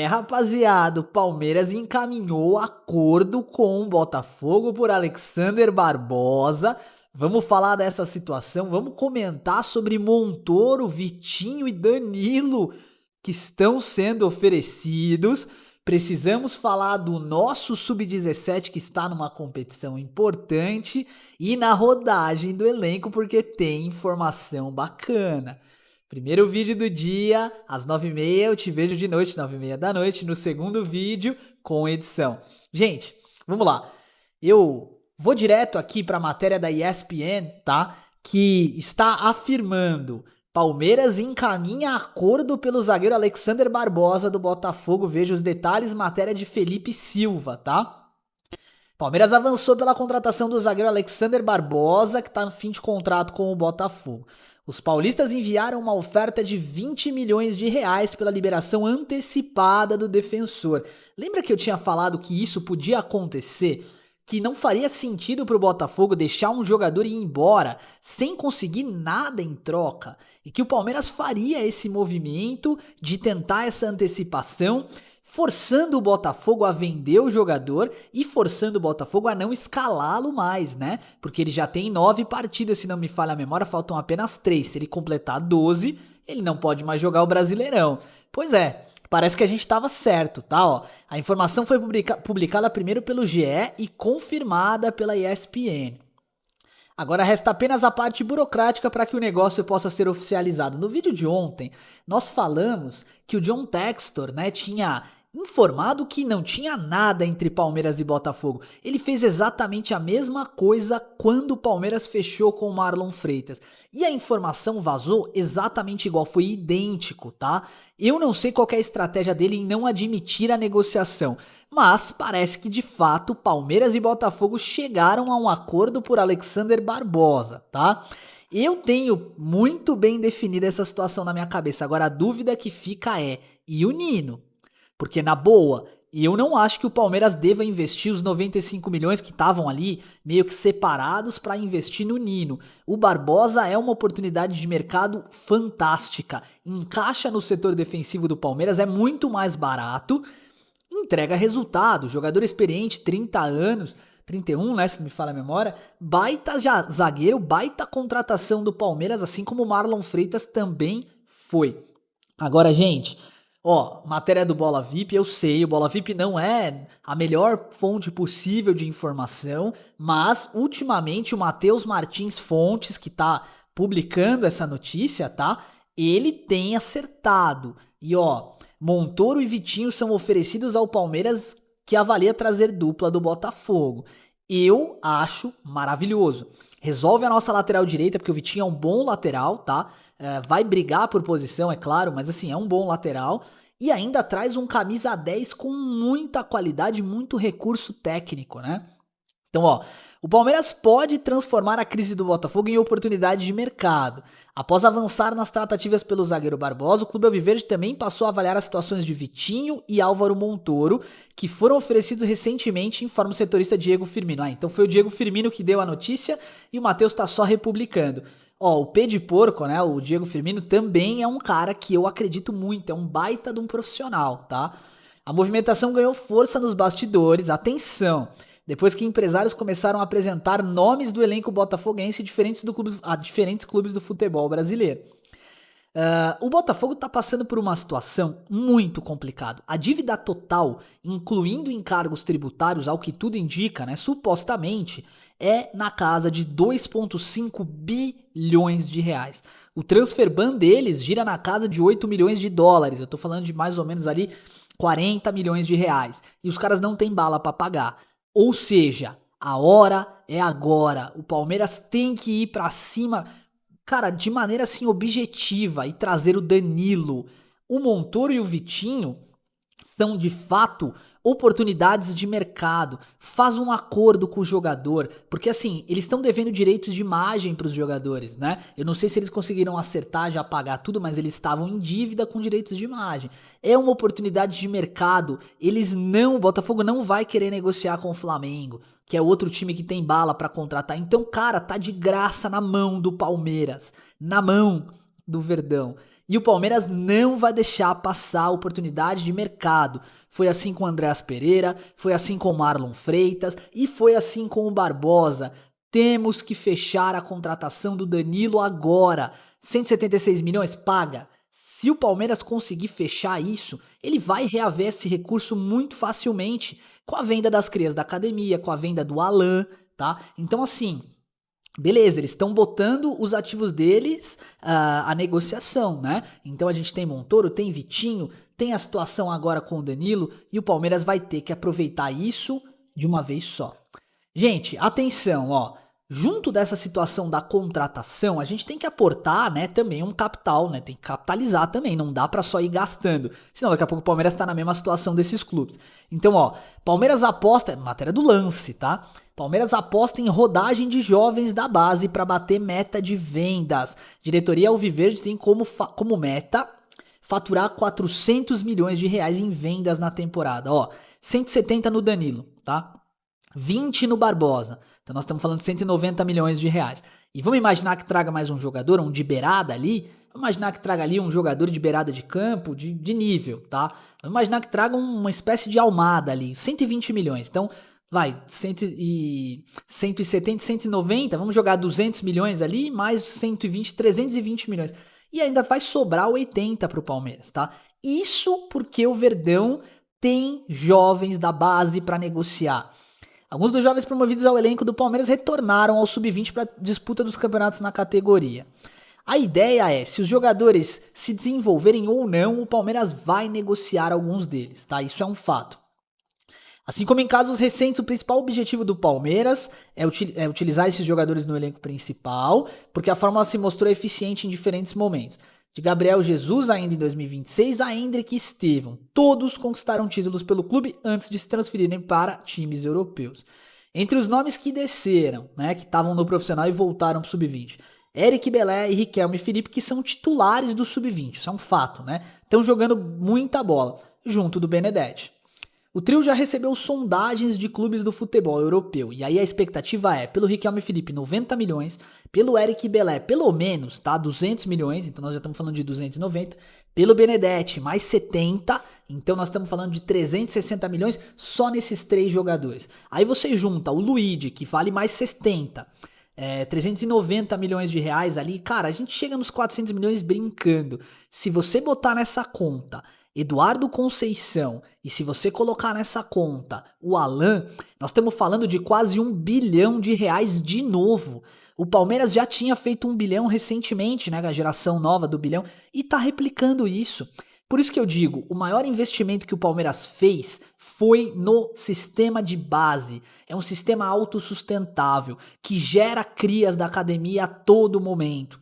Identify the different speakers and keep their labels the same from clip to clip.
Speaker 1: Rapaziada, o Palmeiras encaminhou acordo com o Botafogo por Alexander Barbosa. Vamos falar dessa situação, vamos comentar sobre Montoro, Vitinho e Danilo que estão sendo oferecidos. Precisamos falar do nosso sub-17 que está numa competição importante e na rodagem do elenco porque tem informação bacana. Primeiro vídeo do dia, às 9h30, eu te vejo de noite, 9h30 da noite, no segundo vídeo com edição. Gente, vamos lá. Eu vou direto aqui para a matéria da ESPN, tá? Que está afirmando: Palmeiras encaminha acordo pelo zagueiro Alexander Barbosa do Botafogo. Veja os detalhes, matéria de Felipe Silva, tá? Palmeiras avançou pela contratação do zagueiro Alexander Barbosa, que está no fim de contrato com o Botafogo. Os paulistas enviaram uma oferta de 20 milhões de reais pela liberação antecipada do defensor. Lembra que eu tinha falado que isso podia acontecer? Que não faria sentido para o Botafogo deixar um jogador ir embora sem conseguir nada em troca? E que o Palmeiras faria esse movimento de tentar essa antecipação, forçando o Botafogo a vender o jogador e forçando o Botafogo a não escalá-lo mais, né? Porque ele já tem 9 partidas, se não me falha a memória, faltam apenas 3. Se ele completar 12, ele não pode mais jogar o Brasileirão. Pois é, parece que a gente estava certo, tá? Ó, a informação foi publicada primeiro pelo GE e confirmada pela ESPN. Agora resta apenas a parte burocrática para que o negócio possa ser oficializado. No vídeo de ontem, nós falamos que o John Textor, né, tinha informado que não tinha nada entre Palmeiras e Botafogo. Ele fez exatamente a mesma coisa quando o Palmeiras fechou com o Marlon Freitas. E a informação vazou exatamente igual, foi idêntico, tá? Eu não sei qual é a estratégia dele em não admitir a negociação, mas parece que de fato Palmeiras e Botafogo chegaram a um acordo por Alexander Barbosa, tá? Eu tenho muito bem definida essa situação na minha cabeça. Agora a dúvida que fica é: e o Nino? Porque na boa, eu não acho que o Palmeiras deva investir os 95 milhões que estavam ali meio que separados para investir no Nino. O Barbosa é uma oportunidade de mercado fantástica. Encaixa no setor defensivo do Palmeiras, é muito mais barato, entrega resultado. Jogador experiente, 30 anos, 31, né, se não me falha a memória. Baita zagueiro, baita contratação do Palmeiras, assim como o Marlon Freitas também foi. Agora, gente, ó, matéria do Bola VIP, eu sei, o Bola VIP não é a melhor fonte possível de informação, mas ultimamente o Matheus Martins Fontes, que tá publicando essa notícia, tá? Ele tem acertado. E ó, Montoro e Vitinho são oferecidos ao Palmeiras, que avalia trazer dupla do Botafogo. Eu acho maravilhoso. Resolve a nossa lateral direita, porque o Vitinho é um bom lateral, tá? Vai brigar por posição, é claro, mas assim, é um bom lateral. E ainda traz um camisa 10 com muita qualidade, muito recurso técnico, né? Então, ó, o Palmeiras pode transformar a crise do Botafogo em oportunidade de mercado. Após avançar nas tratativas pelo zagueiro Barbosa, o Clube Alviverde também passou a avaliar as situações de Vitinho e Álvaro Montoro, que foram oferecidos recentemente, informa o setorista Diego Firmino. Então foi o Diego Firmino que deu a notícia e o Matheus tá só republicando. Ó, o P de Porco, né, o Diego Firmino, também é um cara que eu acredito muito, é um baita de um profissional, tá? A movimentação ganhou força nos bastidores, atenção, depois que empresários começaram a apresentar nomes do elenco botafoguense a diferentes clubes do futebol brasileiro. O Botafogo está passando por uma situação muito complicada. A dívida total, incluindo encargos tributários, ao que tudo indica, né, supostamente, é na casa de 2,5 bilhões de reais. O transfer ban deles gira na casa de 8 milhões de dólares. Eu estou falando de mais ou menos ali 40 milhões de reais. E os caras não têm bala para pagar. Ou seja, a hora é agora. O Palmeiras tem que ir para cima, cara, de maneira assim objetiva e trazer o Danilo. O Montoro e o Vitinho são de fato oportunidades de mercado. Faz um acordo com o jogador, porque assim, eles estão devendo direitos de imagem para os jogadores, né? Eu não sei se eles conseguiram acertar, já pagar tudo, mas eles estavam em dívida com direitos de imagem. É uma oportunidade de mercado. O Botafogo não vai querer negociar com o Flamengo, que é outro time que tem bala para contratar. Então, cara, tá de graça na mão do Palmeiras, na mão do Verdão. E o Palmeiras não vai deixar passar a oportunidade de mercado. Foi assim com o Andréas Pereira, foi assim com o Marlon Freitas e foi assim com o Barbosa. Temos que fechar a contratação do Danilo agora. 176 milhões, paga. Se o Palmeiras conseguir fechar isso, ele vai reaver esse recurso muito facilmente com a venda das crias da academia, com a venda do Alan, tá? Então assim, beleza, eles estão botando os ativos deles à negociação, né? Então a gente tem Montoro, tem Vitinho, tem a situação agora com o Danilo e o Palmeiras vai ter que aproveitar isso de uma vez só. Gente, atenção, ó. Junto dessa situação da contratação, a gente tem que aportar, né, também um capital, né? Tem que capitalizar também, não dá pra só ir gastando. Senão daqui a pouco o Palmeiras tá na mesma situação desses clubes. Então, ó, Palmeiras aposta, matéria do Lance, tá? Palmeiras aposta em rodagem de jovens da base pra bater meta de vendas. Diretoria Alviverde tem como meta faturar 400 milhões de reais em vendas na temporada, ó. 170 no Danilo, tá? 20 no Barbosa. Então nós estamos falando de 190 milhões de reais. E vamos imaginar que traga mais um jogador, um de beirada ali. Vamos imaginar que traga ali um jogador de beirada de campo, de nível, tá? Vamos imaginar que traga uma espécie de Almada ali, 120 milhões. Então, vai, 170, 190, vamos jogar 200 milhões ali, mais 120, 320 milhões. E ainda vai sobrar 80 pro Palmeiras, tá? Isso porque o Verdão tem jovens da base para negociar. Alguns dos jovens promovidos ao elenco do Palmeiras retornaram ao sub-20 para disputa dos campeonatos na categoria. A ideia é, se os jogadores se desenvolverem ou não, o Palmeiras vai negociar alguns deles, tá? Isso é um fato. Assim como em casos recentes, o principal objetivo do Palmeiras é utilizar esses jogadores no elenco principal, porque a fórmula se mostrou eficiente em diferentes momentos. De Gabriel Jesus ainda em 2026 a Hendrick e Estevão. Todos conquistaram títulos pelo clube antes de se transferirem para times europeus. Entre os nomes que desceram, né, que estavam no profissional e voltaram para o sub-20, Eric Belé e Riquelme Felipe, que são titulares do sub-20, isso é um fato, né? Estão jogando muita bola, junto do Benedetti. O trio já recebeu sondagens de clubes do futebol europeu, e aí a expectativa é, pelo Riquelme Felipe, 90 milhões, pelo Eric Belé, pelo menos, tá, 200 milhões, então nós já estamos falando de 290, pelo Benedetti, mais 70, então nós estamos falando de 360 milhões só nesses três jogadores. Aí você junta o Luigi, que vale mais 70, 390 milhões de reais ali, cara, a gente chega nos 400 milhões brincando. Se você botar nessa conta Eduardo Conceição, e se você colocar nessa conta o Alan, nós estamos falando de quase 1 bilhão de reais de novo. O Palmeiras já tinha feito 1 bilhão recentemente, né, a geração nova do bilhão, e tá replicando isso. Por isso que eu digo, o maior investimento que o Palmeiras fez foi no sistema de base. É um sistema autossustentável, que gera crias da academia a todo momento.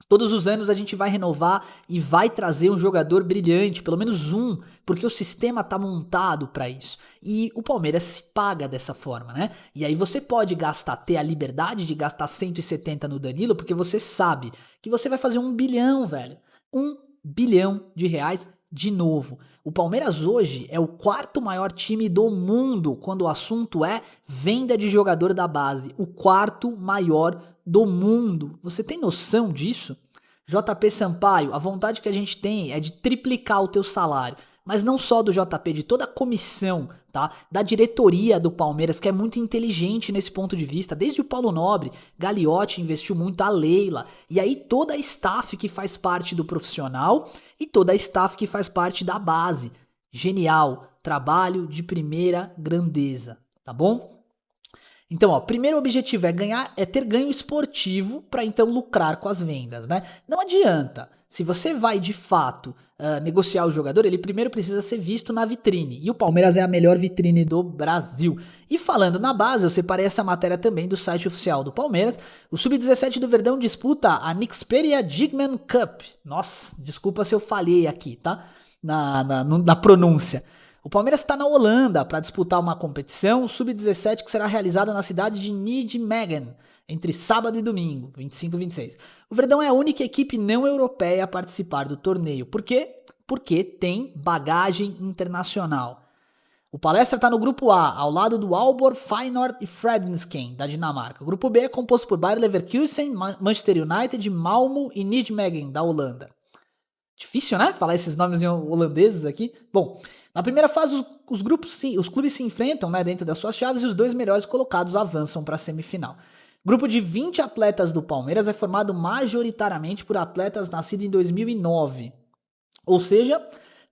Speaker 1: Todos os anos a gente vai renovar e vai trazer um jogador brilhante, pelo menos um, porque o sistema tá montado para isso. E o Palmeiras se paga dessa forma, né? E aí você pode gastar, ter a liberdade de gastar 170 no Danilo, porque você sabe que você vai fazer 1 bilhão, velho. 1 bilhão de reais de novo. O Palmeiras hoje é o quarto maior time do mundo quando o assunto é venda de jogador da base. O quarto maior do mundo. Você tem noção disso? JP Sampaio, a vontade que a gente tem é de triplicar o teu salário. Mas não só do JP, de toda a comissão, tá? Da diretoria do Palmeiras, que é muito inteligente nesse ponto de vista. Desde o Paulo Nobre, Gagliotti investiu muito, a Leila. E aí toda a staff que faz parte do profissional e toda a staff que faz parte da base. Genial. Trabalho de primeira grandeza, tá bom? Então, ó, primeiro objetivo é ter ganho esportivo para então lucrar com as vendas, né? Não adianta. Se você vai de fato negociar o jogador, ele primeiro precisa ser visto na vitrine. E o Palmeiras é a melhor vitrine do Brasil. E falando na base, eu separei essa matéria também do site oficial do Palmeiras. O Sub-17 do Verdão disputa a Nixperia Digman Cup. Nossa, desculpa se eu falhei aqui, tá? Na pronúncia. O Palmeiras está na Holanda para disputar uma competição sub-17 que será realizada na cidade de Nijmegen, entre sábado e domingo, 25 e 26. O Verdão é a única equipe não europeia a participar do torneio. Por quê? Porque tem bagagem internacional. O Palestra está no grupo A, ao lado do Aalborg, Feyenoord e Fredensken, da Dinamarca. O grupo B é composto por Bayer Leverkusen, Manchester United, Malmo e Nijmegen, da Holanda. Difícil, né? Falar esses nomes em holandeses aqui. Bom, na primeira fase os clubes se enfrentam, né, dentro das suas chaves e os dois melhores colocados avançam para a semifinal. Grupo de 20 atletas do Palmeiras é formado majoritariamente por atletas nascidos em 2009. Ou seja,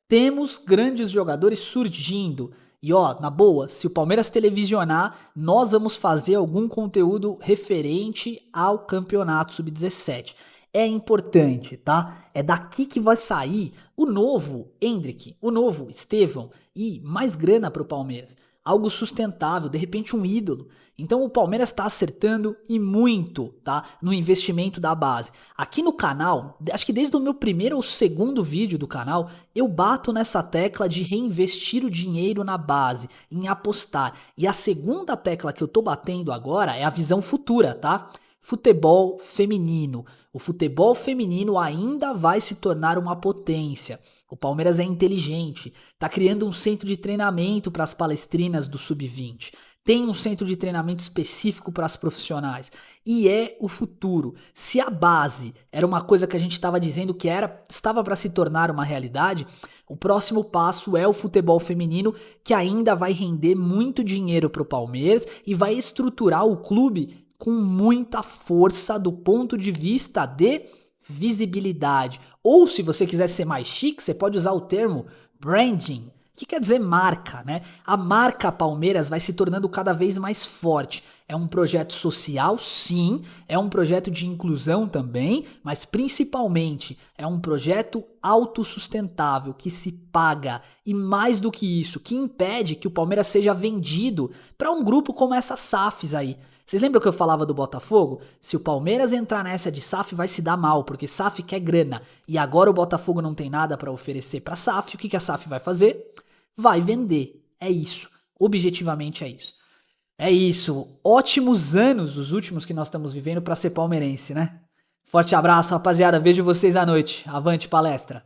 Speaker 1: temos grandes jogadores surgindo. E ó, na boa, se o Palmeiras televisionar, nós vamos fazer algum conteúdo referente ao campeonato sub-17. É importante, tá? É daqui que vai sair o novo Endrick, o novo Estevão e mais grana pro Palmeiras. Algo sustentável, de repente um ídolo. Então o Palmeiras está acertando e muito, tá? No investimento da base. Aqui no canal, acho que desde o meu primeiro ou segundo vídeo do canal, eu bato nessa tecla de reinvestir o dinheiro na base, em apostar. E a segunda tecla que eu tô batendo agora é a visão futura, tá? Futebol feminino. O futebol feminino ainda vai se tornar uma potência. O Palmeiras é inteligente, tá criando um centro de treinamento para as palestrinas do sub-20. Tem um centro de treinamento específico para as profissionais e é o futuro. Se a base era uma coisa que a gente estava dizendo que estava para se tornar uma realidade, o próximo passo é o futebol feminino, que ainda vai render muito dinheiro para o Palmeiras e vai estruturar o clube com muita força do ponto de vista de visibilidade. Ou se você quiser ser mais chique, você pode usar o termo branding, que quer dizer marca, né? A marca Palmeiras vai se tornando cada vez mais forte. É um projeto social, sim, é um projeto de inclusão também, mas principalmente é um projeto autossustentável que se paga e mais do que isso, que impede que o Palmeiras seja vendido para um grupo como essa SAFs aí. Vocês lembram que eu falava do Botafogo? Se o Palmeiras entrar nessa de SAF, vai se dar mal, porque SAF quer grana. E agora o Botafogo não tem nada para oferecer para SAF. O que a SAF vai fazer? Vai vender. É isso. Objetivamente é isso. É isso. Ótimos anos os últimos que nós estamos vivendo para ser palmeirense, né? Forte abraço, rapaziada. Vejo vocês à noite. Avante palestra.